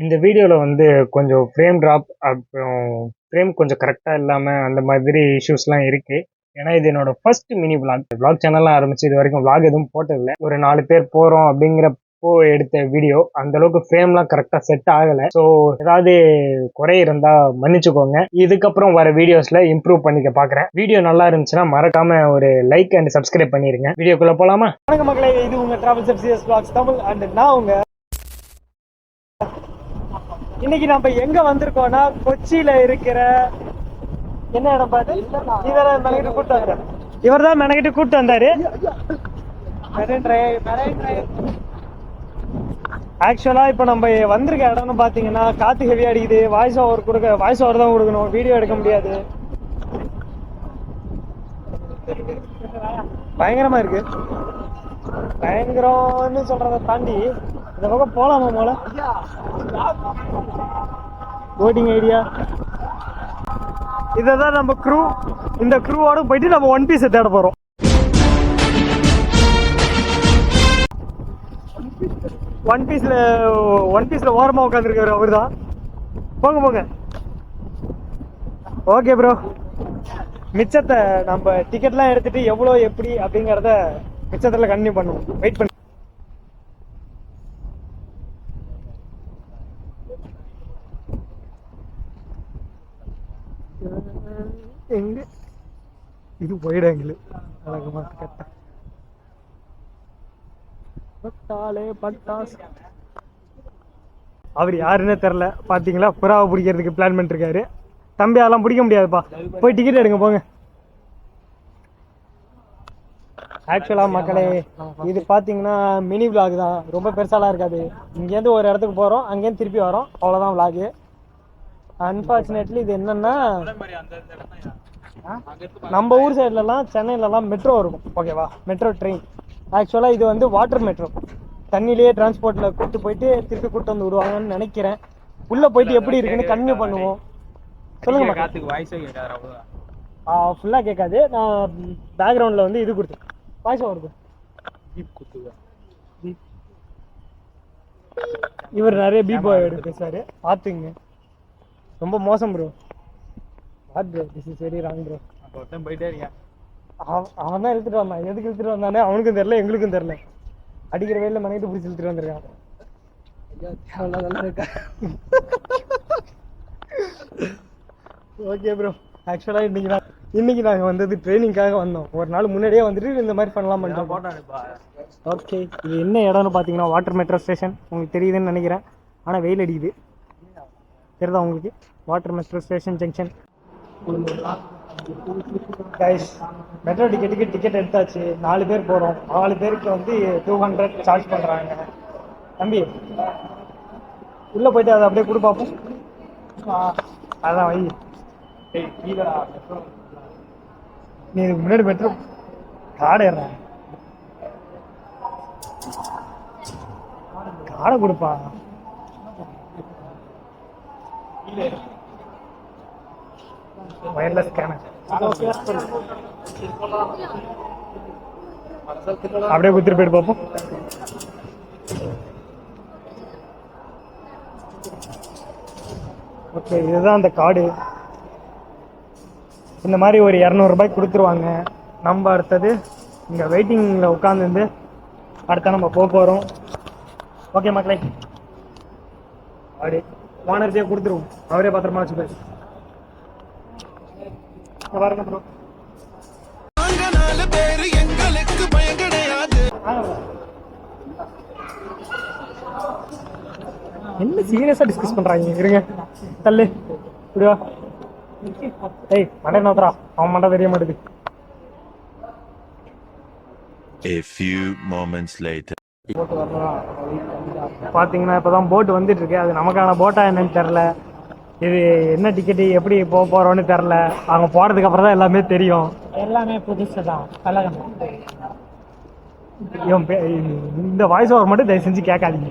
இந்த வீடியோல வந்து கொஞ்சம் ஃப்ரேம் ட்ராப் அப்புறம் ஃப்ரேம் கொஞ்சம் கரெக்டா இல்லாம அந்த மாதிரி இஷ்யூஸ்லாம் இருக்கு. ஏன்னா இது என்னோட ஃபர்ஸ்ட் மினி vlog சேனல்லாம் ஆரம்பிச்சு இது வரைக்கும் vlog எதுவும் போட்டதில்ல. ஒரு 4 பேர் போறோம் அப்படிங்கிறப்போ எடுத்த வீடியோ அந்த அளவுக்கு ஃப்ரேம்லாம் கரெக்டா செட் ஆகல. ஸோ ஏதாவது குறை இருந்தா மன்னிச்சுக்கோங்க. இதுக்கப்புறம் வர வீடியோஸ்ல இம்ப்ரூவ் பண்ணிக்க பாக்குறேன். வீடியோ நல்லா இருந்துச்சுன்னா மறக்காம ஒரு லைக் அண்ட் சப்ஸ்கிரைப் பண்ணிருங்க. வீடியோக்குள்ள போலாமா? வணக்கம் மக்களே, இது உங்க travels FCS vlogs Tamil and நான் உங்க. இன்னைக்கு நம்ம எங்க வந்திருக்கோம்னா கொச்சியில இருக்கிற என்ன இடம் பாரு, இவர் தான் மெனக்கிட்டு கூப்பிட்டு வந்தாரு. ஆக்சுவலா இப்ப நம்ம வந்திருக்க இடம்னு பாத்தீங்கன்னா காத்து ஹெவியா அடிக்குது. வாய்ஸ் ஓவர் தான் கொடுக்கணும், வீடியோ எடுக்க முடியாது. பயங்கரமா இருக்கு. பயங்கரம்னு சொல்றதை தாண்டி இந்த பக்கம் போலாமா போல போட்டிங் ஐடியா. இதான் நம்ம க்ரூ. இந்த க்ரூவோட போயிட்டு நம்ம ஒன் பீஸ் தேட போறோம். ஒன் பீஸ்ல ஓரமா உட்காந்துருக்காரு அவர் தான். போங்க. ஓகே ப்ரோ, மிச்சத்தை நம்ம டிக்கெட்லாம் எடுத்துட்டு எவ்வளோ எப்படி அப்படிங்கிறத மிச்சத்தில் கண்டினியூ பண்ணுவோம். வெயிட் பண்ணி எங்க இது போயிடாங்களு பட்டாசு. அவர் யாருன்னே தெரில. பாத்தீங்களா, புறாவை பிடிக்கிறதுக்கு பிளான் பண்ணிருக்காரு. தம்பி அதெல்லாம் பிடிக்க முடியாதுப்பா, போய் டிக்கெட் எடுங்க போங்க. ஆக்சுவலா மக்களே, இது பாத்தீங்கன்னா மினி vlog தான், ரொம்ப பெருசாலாம் இருக்காது. இங்கேருந்து ஒரு இடத்துக்கு போறோம், அங்கேருந்து திருப்பி வரோம், அவ்வளவுதான் vlog. அன்பார்ச்சுனேட்லி இது என்னன்னா, நம்ம ஊர் சைட்லலாம் சென்னையிலலாம் மெட்ரோ இருக்கும், ஓகேவா, மெட்ரோ ட்ரெயின். ஆக்சுவலா இது வந்து வாட்டர் மெட்ரோ, தண்ணிலேயே டிரான்ஸ்போர்ட்ல கூட்டு போயிட்டு திருப்பி கூட்டு வந்து விடுவாங்கன்னு நினைக்கிறேன். உள்ள போயிட்டு எப்படி இருக்குன்னு கன்டினியூ பண்ணுவோம். சொல்லுங்க. ஃபுல்லா கேட்காது. நான் பேக்ரவுண்ட்ல வந்து இது கொடுத்தேன், வாய்ஸ் ஓவர். இவர் நிறைய பாய் எடுத்து பேசுறாரு, பாத்துங்க. ரொம்ப மோசம் bro. What bro, this is very wrong bro. போயிட்டே இருக்கேன். அவன் தான் இழுத்துட்டு வந்தான். எதுக்கு இழுத்துட்டு வந்தானே அவனுக்கும் தெரியல, எங்களுக்கும் தெரியல. அடிக்கிற வேலையில மனைவிட்டு பிடிச்சி இழுத்துட்டு வந்திருக்கான். ஓகே ப்ரோ, ஆக்சுவலா இன்னைக்கு நாங்க வந்தது ட்ரைனிங்காக வந்தோம். ஒரு நாள் முன்னாடியே வந்துட்டு இந்த மாதிரி பண்ணலாம் பண்ணிட்டோம். ஓகே, இது என்ன இடம்னு பாத்தீங்கன்னா வாட்டர் மெட்ரோ ஸ்டேஷன். உங்களுக்கு தெரியுதுன்னு நினைக்கிறேன், ஆனா வெயில் அடிக்குது. தெரியுதா உங்களுக்கு? Water metro station junction. Guys, metro ticket எடுத்தாச்சு. 4 பேர் போறோம். 4 பேருக்கு வந்து 200 சார்ஜ் பண்றாங்க. தம்பி உள்ள போயிட்டு அதை அப்படியே கொடு பார்ப்போம். அதான் வை. நீ இதுக்கு முன்னாடி மெட்ரோ காடை கொடுப்பா. வயர்லெஸ் ஸ்கேனர் அப்படியே குத்திட்டு போயிட்டு பார்ப்போம். ஓகே, இதுதான் அந்த கார்டு. இந்த மாதிரி ஒரு 200 ரூபாய் கொடுத்துருவாங்க. நம்ம அடுத்தது இங்க வெயிட்டிங்ல உட்காந்துருந்து அடுத்த நம்ம போறோம். ஓகே மக்களே, அப்படி ஓனர்கிட்டே கொடுத்துருவோம், அவரே பத்திரமா வச்சு போய் பாருங்க ப்ரோ. என்ன சீரியஸா டிஸ்கஸ் பண்றாங்க? இருங்க, தள்ளு இப்படிவா. ஏய், மண்டை நோத்துறா, அவன் மண்டை தெரிய மாட்டேது. A few moments later. பாத்தீங்கன்னா இப்பதான் போட் வந்துட்டு இருக்கு. அது நமக்கான போட்டா என்னன்னு தெரியல. இது என்ன டிக்கெட்டு, எப்படி போறோம்னு தெரியல. அவங்க போறதுக்கு அப்புறம் தான் எல்லாமே தெரியும். எல்லாமே புதுசுதான். இந்த வாய்ஸ் ஓவர் மட்டும் தயவு செஞ்சு கேட்காதீங்க.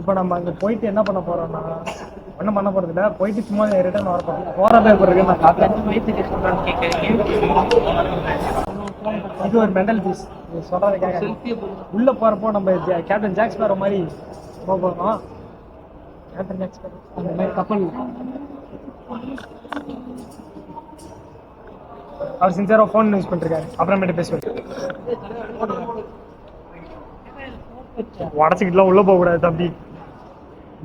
இப்போ நம்ம அங்கே போயிட்டு என்ன பண்ண போறோம்னா, ஒன்றும் பண்ண போறது இல்லை. போயிட்டு சும்மா ரிட்டர்ன் வர போறோம். போறதே பிறகு நான் காட்டுறேன். இது ஒரு மெண்டல் பீஸ் சொல்றதை கேட்க. உள்ள போறப்போ நம்ம கேப்டன் ஜாக் ஸ்பேரோ மாதிரி போக போறோம். அந்த மாதிரி கப்பல் அவர் சின்சியராக ஃபோன் யூஸ் பண்ணிருக்காரு. அப்புறமேட்டு பேசுவார். உடச்சிக்கிட்டுலாம் உள்ளே போகக்கூடாது தம்பி.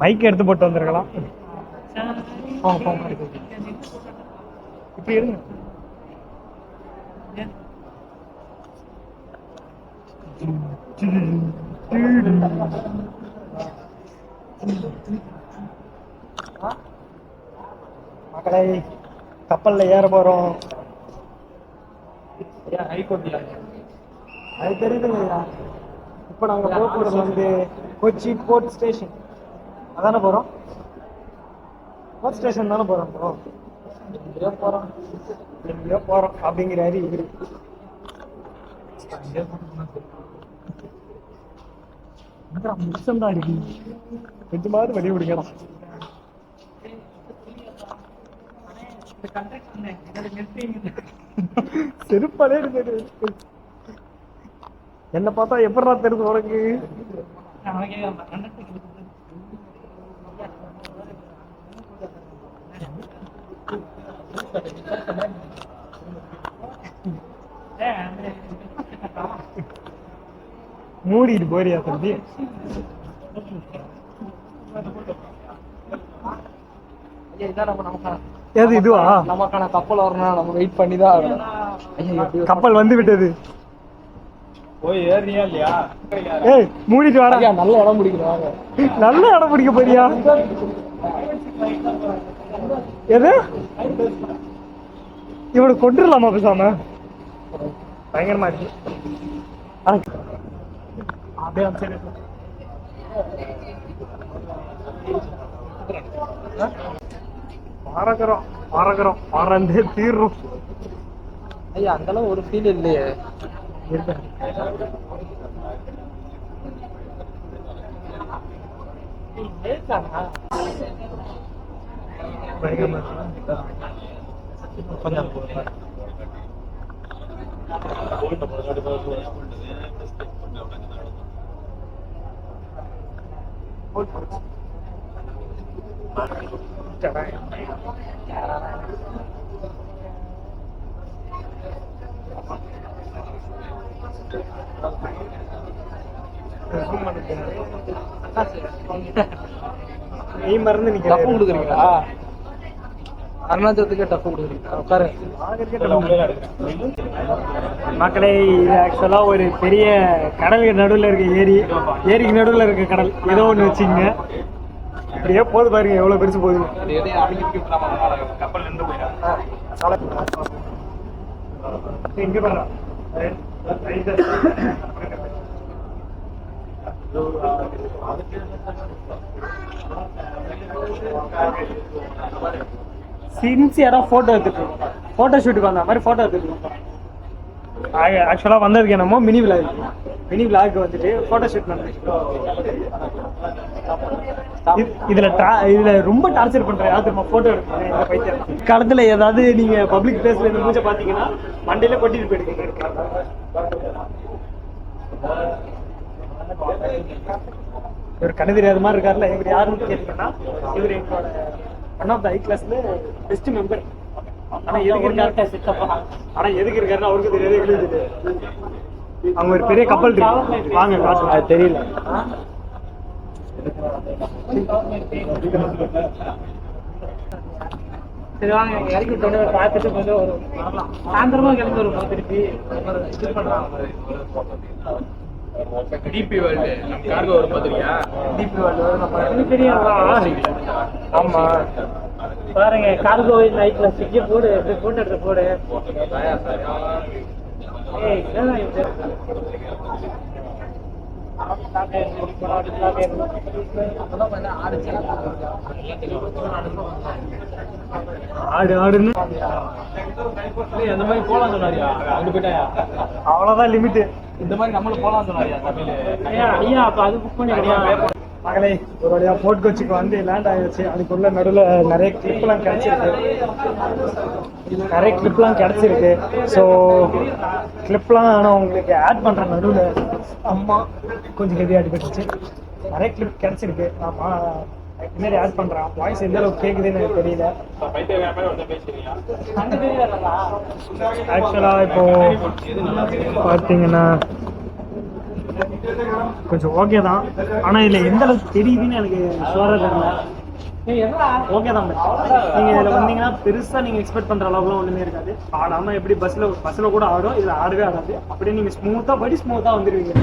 மைக் எடுத்து போட்டு வந்துருக்கலாம். இப்படி இருங்க. மக்களை கப்பல்ல ஏற போறோம். அது தெரியுதுங்கய்யா. இப்ப நாங்க போக போறது வந்து கொச்சி போர்ட் ஸ்டேஷன். அதானே போறோம். போர்ட் ஸ்டேஷன் தானே போறோம். எங்கேயோ போறோம் அப்படிங்கிறாரு இவரு. மிச்சம்தான் இருக்கு. கொஞ்சமாவது வெளியே விடுங்கடா. செருப்பாலே இருக்கு. என்ன பார்த்தா எப்படா தெரியுது உனக்கு? மூடிட்டு போறியா தம்பி? எது இதுவா? நமக்கான கப்பல் வரணும். நம்ம வெயிட் பண்ணி தான் ஆகணும். கப்பல் வந்து விட்டது. போய் ஏறியா இல்லையா? ஏய் மூடிட்டு வாடா. நல்ல இடம் பிடிக்கணும். நல்ல இடம் பிடிக்க போறியா? எது இவனை கொண்டுடலாமா பேசாம? பயங்கரமா இருக்கு. அப்படியே பறந்தே தீர்றோம். ஐயா அந்த அளவு ஒரு ஃபீல் இல்லையே. நீ மறந்து நீங்க டஃப் கொடுக்குறீங்களா? அருணாச்சலத்துக்கே டஃப் கொடுக்குறீங்களா? உட்காரு. மக்களே இது ஆக்சுவலா ஒரு பெரிய கடலுக்கு நடுவில் இருக்க ஏரி. ஏரிக்கு நடுவில் இருக்க கடல் ஏதோ ஒன்று வச்சுங்க. இப்படியே போது பாருங்க எவ்வளவு பெருசு போகுது. இங்க பாரு. சின்சியரா போட்டோ எடுத்துட்டு போட்டோ ஷூட்டுக்கு வந்த மாதிரி போட்டோ எடுத்துட்டு ஆக்சுவலா வந்ததுக்கு என்னமோ மினி விளாக் வந்துட்டு போட்டோ ஷூட் இதுல ரொம்ப டார்ச்சர் பண்றேன். யாரு தெரியுமா? போட்டோ எடுக்கிறேன் காலத்துல ஏதாவது நீங்க பப்ளிக் பிளேஸ்ல இருந்து மூஞ்ச பாத்தீங்கன்னா மண்டையில கொட்டிட்டு போயிடுங்க. இவர் கண்ணு தெரியாத மாதிரி இருக்காருல்ல. இவர் யாருன்னு கேட்டீங்கன்னா இவர் எங்களோட ஒன் ஆஃப் த ஹை கிளாஸ்ல பெஸ்ட் மெம்பர். ஆனா எதுக்கு இருக்காருன்னு அவருக்கு தெரியாது, எங்களுக்கு தெரியாது. அவங்க ஒரு பெரிய கப்பல் இருக்கு. வாங்க காசு அது தெரியல. சரி வாங்க இறக்கி விட்டோட பார்த்துட்டு கொஞ்சம் ஒரு சாயந்தரமா கிளம்பி வருவோம். திருப்பி இது பண்றாங்க. டிபி வேர்ல்டு நம்ம கார்கோ வரும் பாத்திரியா? டிபி வேர்ல்டு நம்ம தெரியும். ஆமா பாருங்க கார்கோ நைட்ல சிக்கி போடு போட்டு எடுத்து போடு. ஆடு ஆடுன்னு அந்த மாதிரி போலாம் சொன்னாரியா? அங்க போயிட்டாயா? அவ்வளவுதான் லிமிட். இந்த மாதிரி நம்மளும் போலாம் சொன்னாரியா தமிழ்? ஐயா அப்ப அது புக் பண்ணியா? மகளே ஒரு வழியா போர்ட் கொச்சிக்கு வந்து லேண்ட் ஆயிடுச்சு. அதுக்குள்ள நடுவில் நிறைய கிளிப்லாம் கிடைச்சிருக்கு. ஸோ கிளிப்லாம் ஆனால் உங்களுக்கு ஆட் பண்ணுற நடுவில் அம்மா கொஞ்சம் ஹெவியாக அடிபட்டுச்சு. நிறைய கிளிப் கிடைச்சிருக்கு. ஆமாம் பின்னாடி ஆட் பண்ணுறான். வாய்ஸ் எந்த அளவுக்கு கேட்குதுன்னு எனக்கு தெரியல. ஆக்சுவலாக இப்போ பார்த்தீங்கன்னா கொஞ்சம் ஓகே தான், ஆனால் இதில் எந்த அளவுக்கு தெரியுதுன்னு எனக்கு ஷுவராக தெரியல. ஓகே தான். நீங்கள் இதில் வந்தீங்கன்னா பெருசாக நீங்கள் எக்ஸ்பெக்ட் பண்ணுற அளவுக்குலாம் ஒன்றுமே இருக்காது. ஆடாமல் எப்படி பஸ்ஸில் கூட ஆடும், இதில் ஆடவே ஆடாது. அப்படியே நீங்கள் ஸ்மூத்தாக வந்துடுவீங்க.